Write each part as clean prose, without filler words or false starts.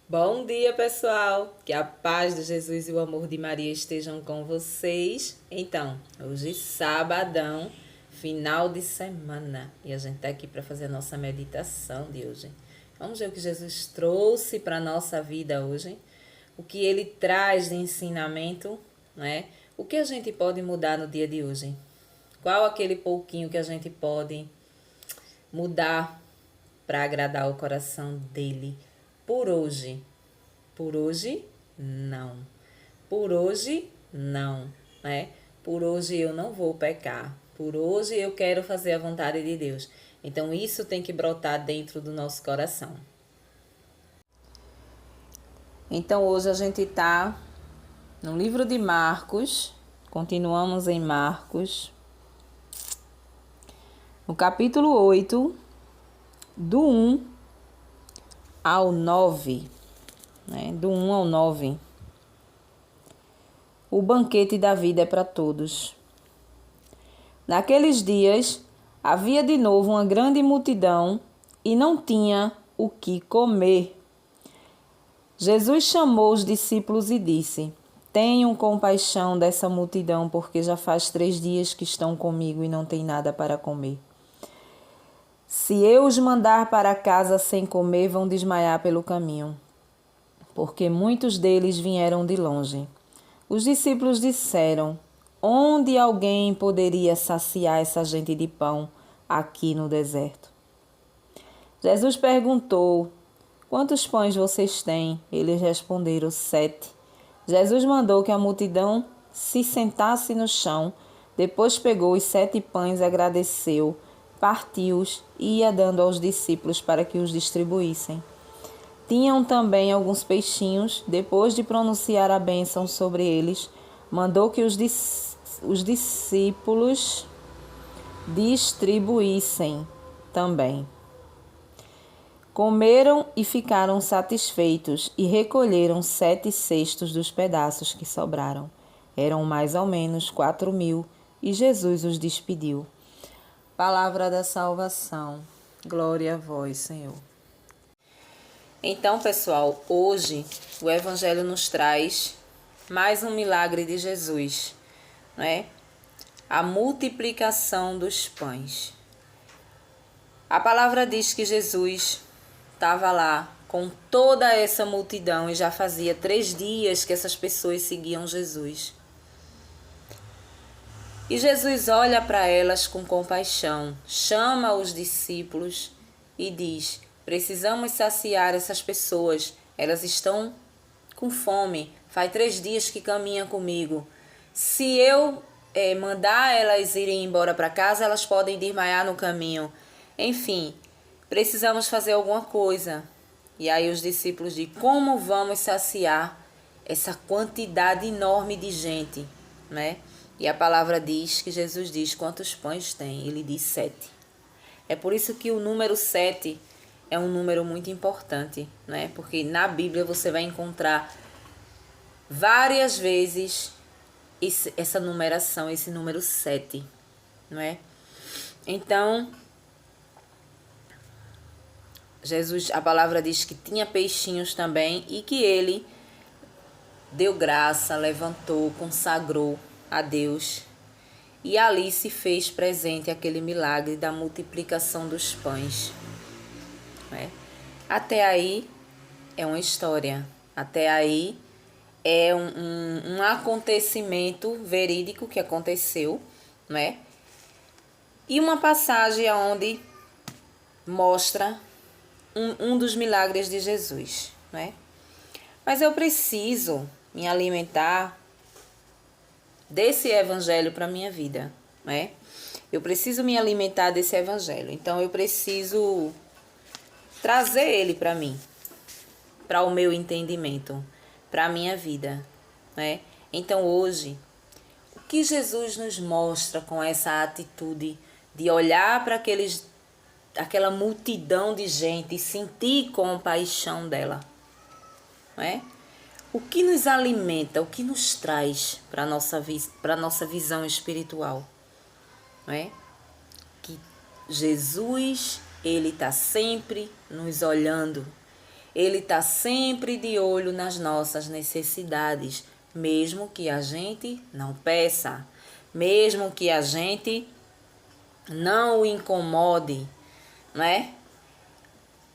Bom dia, pessoal! Que a paz de Jesus e o amor de Maria estejam com vocês. Então, hoje sabadão, final de semana, e a gente tá aqui para fazer a nossa meditação de hoje. Vamos ver o que Jesus trouxe para a nossa vida hoje, o que ele traz de ensinamento, né? O que a gente pode mudar no dia de hoje? Qual aquele pouquinho que a gente pode mudar para agradar o coração dele por hoje? Por hoje, não. Por hoje, não, né? Por hoje eu não vou pecar. Por hoje eu quero fazer a vontade de Deus. Então isso tem que brotar dentro do nosso coração. Então hoje a gente está no livro de Marcos. Continuamos em Marcos. No capítulo 8, do 1 ao 9. Do 1 ao 9. O banquete da vida é para todos. Naqueles dias, havia de novo uma grande multidão e não tinha o que comer. Jesus chamou os discípulos e disse: Tenham compaixão dessa multidão, porque já faz 3 dias que estão comigo e não têm nada para comer. Se eu os mandar para casa sem comer, vão desmaiar pelo caminho, porque muitos deles vieram de longe. Os discípulos disseram: Onde alguém poderia saciar essa gente de pão aqui no deserto? Jesus perguntou: Quantos pães vocês têm? Eles responderam: 7. Jesus mandou que a multidão se sentasse no chão. Depois pegou os 7 pães, agradeceu, partiu-os e ia dando aos discípulos para que os distribuíssem. Tinham também alguns peixinhos. Depois de pronunciar a bênção sobre eles, mandou que os discípulos distribuíssem também. Comeram e ficaram satisfeitos e recolheram 7 cestos dos pedaços que sobraram. Eram mais ou menos 4.000 e Jesus os despediu. Palavra da salvação. Glória a vós, Senhor. Então, pessoal, hoje o Evangelho nos traz mais um milagre de Jesus, né? A multiplicação dos pães. A palavra diz que Jesus estava lá com toda essa multidão e já fazia 3 dias que essas pessoas seguiam Jesus. E Jesus olha para elas com compaixão, chama os discípulos e diz: Precisamos saciar essas pessoas, elas estão com fome, faz 3 dias que caminham comigo. Se eu mandar elas irem embora para casa, elas podem desmaiar no caminho. Enfim, precisamos fazer alguma coisa. E aí os discípulos dizem: como vamos saciar essa quantidade enorme de gente, né? E a palavra diz que Jesus diz: quantos pães tem? Ele diz 7. É por isso que o número 7 é um número muito importante, né? Porque na Bíblia você vai encontrar várias vezes essa numeração, esse número 7, não é? Então, Jesus, a palavra diz que tinha peixinhos também e que ele deu graça, levantou, consagrou a Deus. E ali se fez presente aquele milagre da multiplicação dos pães. Né? Até aí é uma história. Até aí é um acontecimento verídico que aconteceu. Né? E uma passagem onde mostra um dos milagres de Jesus, né? Mas eu preciso me alimentar desse evangelho para a minha vida, né? Eu preciso me alimentar desse evangelho. Então eu preciso trazer ele para mim, para o meu entendimento, para a minha vida, né? Então hoje, o que Jesus nos mostra com essa atitude de olhar para aquela multidão de gente e sentir compaixão dela, não é? O que nos alimenta, o que nos traz para a nossa visão espiritual, não é? Que Jesus, ele está sempre nos olhando, Ele está sempre de olho nas nossas necessidades, mesmo que a gente não peça, mesmo que a gente não o incomode, né?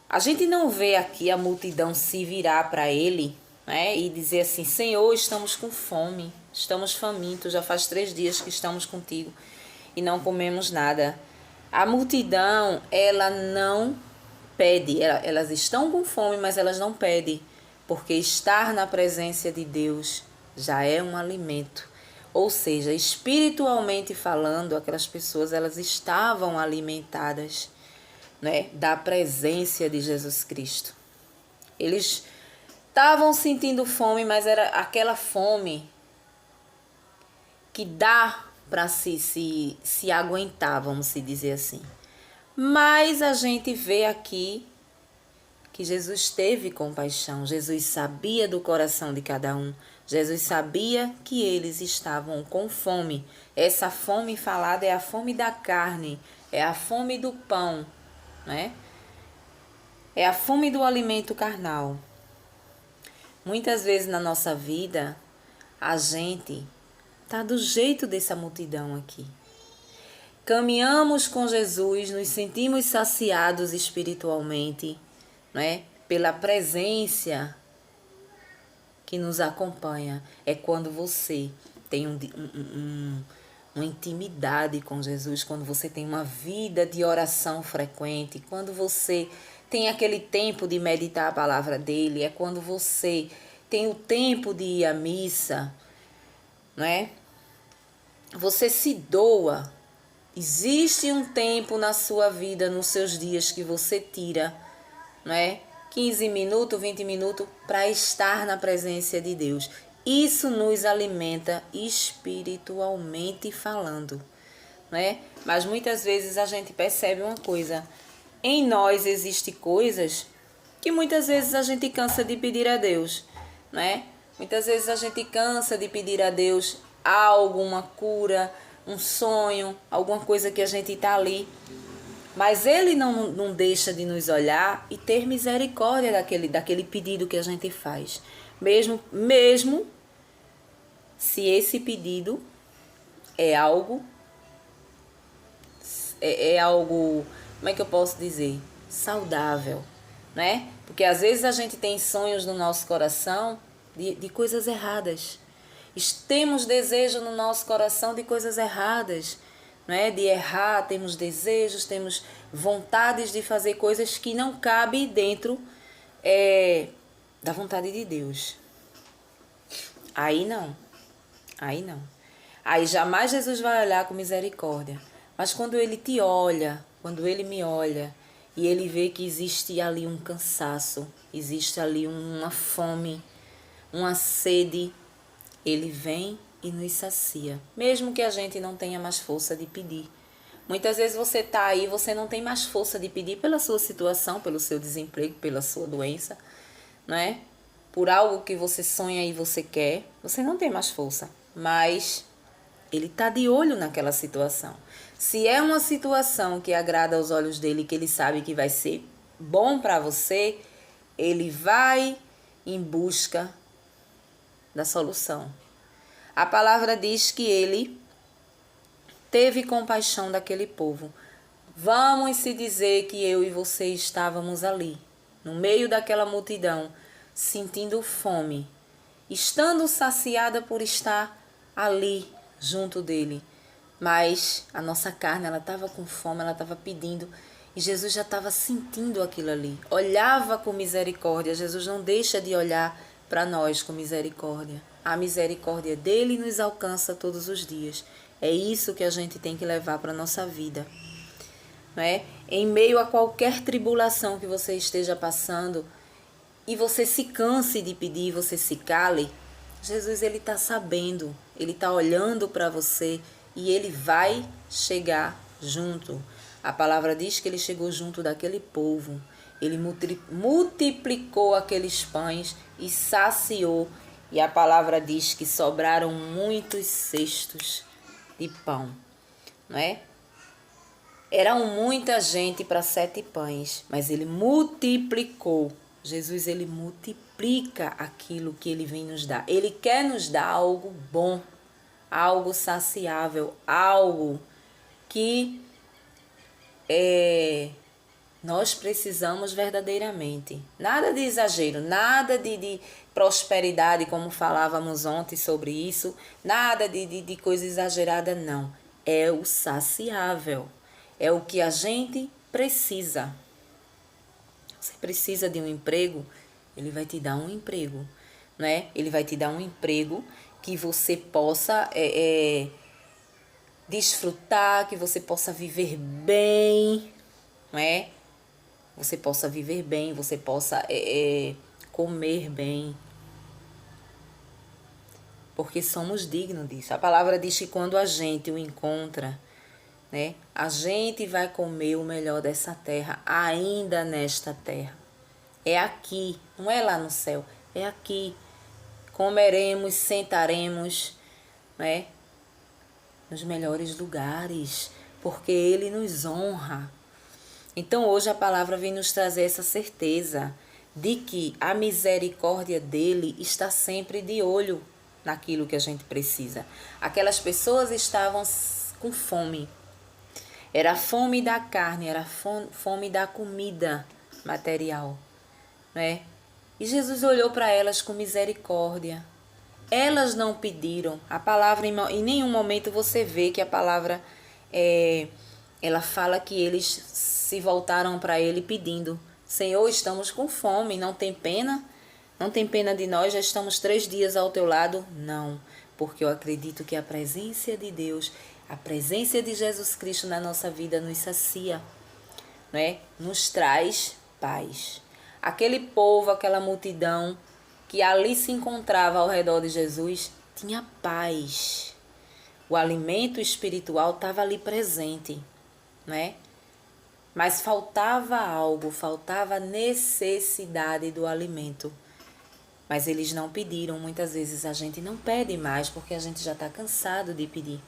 A gente não vê aqui a multidão se virar para ele, né, e dizer assim: Senhor, estamos com fome, estamos famintos, já faz 3 dias que estamos contigo e não comemos nada. A multidão, ela não pede, elas estão com fome, mas elas não pedem, porque estar na presença de Deus já é um alimento. Ou seja, espiritualmente falando, aquelas pessoas, elas estavam alimentadas, né, da presença de Jesus Cristo. Eles estavam sentindo fome, mas era aquela fome que dá para se aguentar, vamos se dizer assim. Mas a gente vê aqui que Jesus teve compaixão, Jesus sabia do coração de cada um, Jesus sabia que eles estavam com fome. Essa fome falada é a fome da carne, é a fome do pão, né? É a fome do alimento carnal. Muitas vezes na nossa vida, a gente tá do jeito dessa multidão aqui. Caminhamos com Jesus, nos sentimos saciados espiritualmente, né? Pela presença que nos acompanha. É quando você tem uma intimidade com Jesus, quando você tem uma vida de oração frequente, quando você tem aquele tempo de meditar a palavra dele, é quando você tem o tempo de ir à missa, não é? Você se doa. Existe um tempo na sua vida, nos seus dias, que você tira, não é? 15 minutos, 20 minutos para estar na presença de Deus. Isso nos alimenta espiritualmente falando, não é? Mas muitas vezes a gente percebe uma coisa. Em nós existem coisas que muitas vezes a gente cansa de pedir a Deus, né? Muitas vezes a gente cansa de pedir a Deus algo, uma cura, um sonho, alguma coisa que a gente está ali. Mas Ele não deixa de nos olhar e ter misericórdia daquele pedido que a gente faz. Mesmo se esse pedido é algo, como é que eu posso dizer? Saudável, né? Porque às vezes a gente tem sonhos no nosso coração de coisas erradas. Temos desejo no nosso coração de coisas erradas, não é? De errar, temos desejos, temos vontades de fazer coisas que não cabem dentro da vontade de Deus. Aí não. Aí jamais Jesus vai olhar com misericórdia. Mas quando Ele te olha, quando Ele me olha, e Ele vê que existe ali um cansaço, existe ali uma fome, uma sede, Ele vem e nos sacia, mesmo que a gente não tenha mais força de pedir. Muitas vezes você está aí, você não tem mais força de pedir pela sua situação, pelo seu desemprego, pela sua doença, não é? Por algo que você sonha e você quer, você não tem mais força, mas Ele está de olho naquela situação. Se é uma situação que agrada aos olhos dele, que ele sabe que vai ser bom para você, ele vai em busca da solução. A palavra diz que ele teve compaixão daquele povo. Vamos se dizer que eu e você estávamos ali, no meio daquela multidão, sentindo fome, estando saciada por estar ali junto dele. Mas a nossa carne, ela estava com fome, ela estava pedindo. E Jesus já estava sentindo aquilo ali. Olhava com misericórdia. Jesus não deixa de olhar para nós com misericórdia. A misericórdia dele nos alcança todos os dias. É isso que a gente tem que levar para a nossa vida. Não é? Em meio a qualquer tribulação que você esteja passando e você se canse de pedir, você se cale, Jesus, ele está sabendo, ele está olhando para você e ele vai chegar junto. A palavra diz que ele chegou junto daquele povo. Ele multiplicou aqueles pães e saciou. E a palavra diz que sobraram muitos cestos de pão, não é? Eram muita gente para 7 pães, mas ele multiplicou Jesus, ele multiplica aquilo que ele vem nos dar. Ele quer nos dar algo bom, algo saciável, algo que nós precisamos verdadeiramente. Nada de exagero, nada de prosperidade, como falávamos ontem sobre isso, nada de coisa exagerada, não. É o saciável, é o que a gente precisa. Você precisa de um emprego, ele vai te dar um emprego, né? Ele vai te dar um emprego que você possa desfrutar, que você possa viver bem, não é? Você possa viver bem, você possa comer bem. Porque somos dignos disso. A palavra diz que quando a gente o encontra, né, a gente vai comer o melhor dessa terra, ainda nesta terra. É aqui, não é lá no céu, é aqui. Comeremos, sentaremos, né, nos melhores lugares, porque Ele nos honra. Então hoje a palavra vem nos trazer essa certeza de que a misericórdia dele está sempre de olho naquilo que a gente precisa. Aquelas pessoas estavam com fome. Era a fome da carne, era a fome da comida material, né? E Jesus olhou para elas com misericórdia. Elas não pediram. A palavra, em nenhum momento você vê que a palavra, ela fala que eles se voltaram para ele pedindo: Senhor, estamos com fome, não tem pena? Não tem pena de nós, já estamos 3 dias ao teu lado? Não, porque eu acredito que a presença de Deus, a presença de Jesus Cristo na nossa vida nos sacia, né? Nos traz paz. Aquele povo, aquela multidão que ali se encontrava ao redor de Jesus, tinha paz. O alimento espiritual estava ali presente, né? Mas faltava algo, faltava necessidade do alimento. Mas eles não pediram. Muitas vezes a gente não pede mais porque a gente já está cansado de pedir.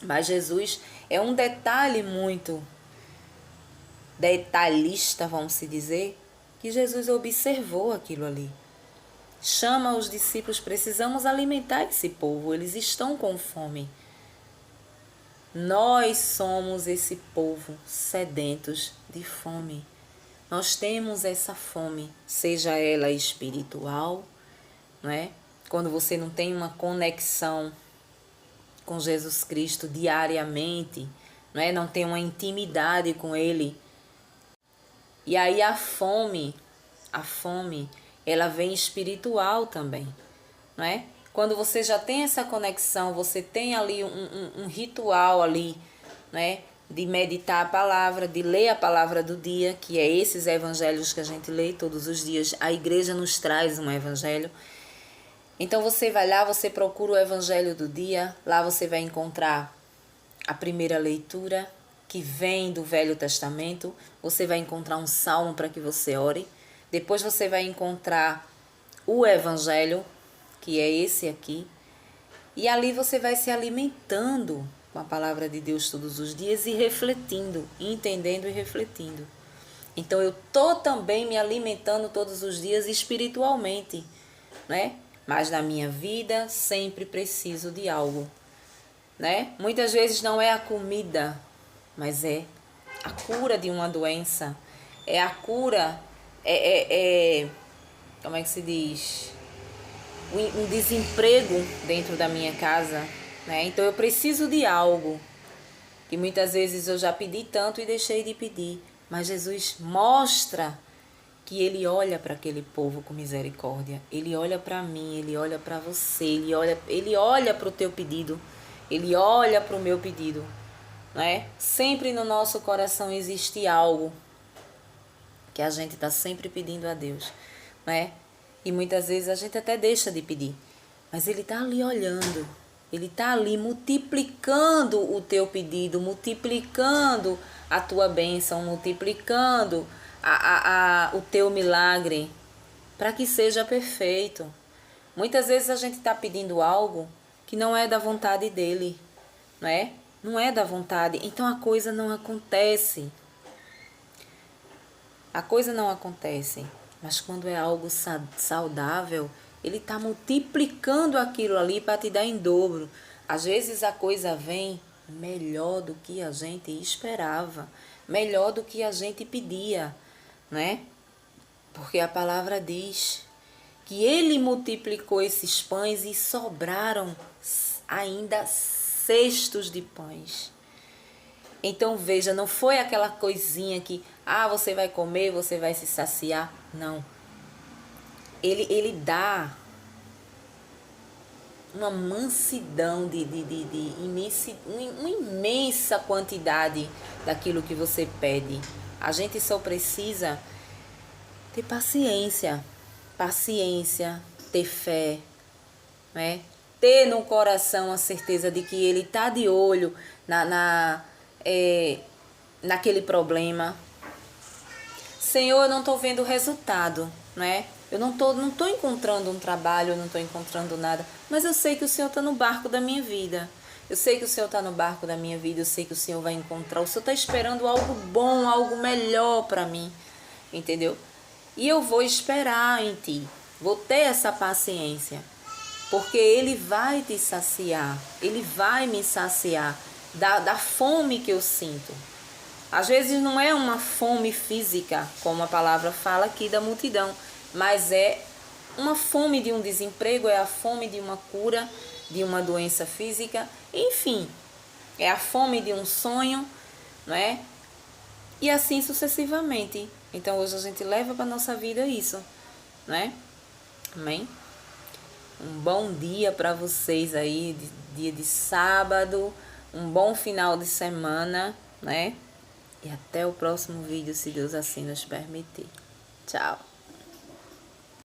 Mas Jesus é um detalhe muito detalhista, vamos se dizer, que Jesus observou aquilo ali. Chama os discípulos, precisamos alimentar esse povo, eles estão com fome. Nós somos esse povo sedentos de fome. Nós temos essa fome, seja ela espiritual, não é? Quando você não tem uma conexão com Jesus Cristo diariamente, não é? Não tem uma intimidade com Ele. E aí a fome, ela vem espiritual também, não é? Quando você já tem essa conexão, você tem ali um ritual ali, né? De meditar a palavra, de ler a palavra do dia, que é esses evangelhos que a gente lê todos os dias. A igreja nos traz um evangelho. Então você vai lá, você procura o evangelho do dia, lá você vai encontrar a primeira leitura, que vem do Velho Testamento, você vai encontrar um salmo para que você ore, depois você vai encontrar o evangelho, que é esse aqui, e ali você vai se alimentando com a palavra de Deus todos os dias e refletindo, entendendo e refletindo. Então eu estou também me alimentando todos os dias espiritualmente, né? Mas na minha vida sempre preciso de algo, né? Muitas vezes não é a comida, mas é a cura de uma doença, é a cura, como é que se diz? Um desemprego dentro da minha casa, né? Então eu preciso de algo que muitas vezes eu já pedi tanto e deixei de pedir, mas Jesus mostra que Ele olha para aquele povo com misericórdia, Ele olha para mim, Ele olha para você, Ele olha para o teu pedido, Ele olha para o meu pedido, né? Sempre no nosso coração existe algo que a gente está sempre pedindo a Deus, né? E muitas vezes a gente até deixa de pedir, mas Ele está ali olhando, Ele está ali multiplicando o teu pedido, multiplicando a tua bênção, multiplicando o teu milagre, para que seja perfeito. Muitas vezes a gente está pedindo algo que não é da vontade dEle, não é? Não é da vontade, então a coisa não acontece. A coisa não acontece, Mas quando é algo saudável, ele está multiplicando aquilo ali para te dar em dobro. Às vezes a coisa vem melhor do que a gente esperava, melhor do que a gente pedia, né? Porque a palavra diz que ele multiplicou esses pães e sobraram ainda cestos de pães. Então veja, não foi aquela coisinha que, você vai comer, você vai se saciar. Não. Ele dá uma mansidão uma imensa quantidade daquilo que você pede. A gente só precisa ter paciência, ter fé, né? Ter no coração a certeza de que ele está de olho naquele problema. Senhor, eu não estou vendo o resultado, né? Eu não tô encontrando um trabalho, eu não estou encontrando nada, mas eu sei que o Senhor está no barco da minha vida. Eu sei que o Senhor está no barco da minha vida, eu sei que o Senhor vai encontrar. O Senhor está esperando algo bom, algo melhor para mim, entendeu? E eu vou esperar em Ti, vou ter essa paciência, porque Ele vai te saciar, Ele vai me saciar da fome que eu sinto. Às vezes não é uma fome física, como a palavra fala aqui da multidão, mas é uma fome de um desemprego, é a fome de uma cura, de uma doença física, enfim, é a fome de um sonho, não é? E assim sucessivamente. Então hoje a gente leva para a nossa vida isso, né? Amém? Um bom dia para vocês aí, dia de sábado, um bom final de semana, né? E até o próximo vídeo, se Deus assim nos permitir. Tchau!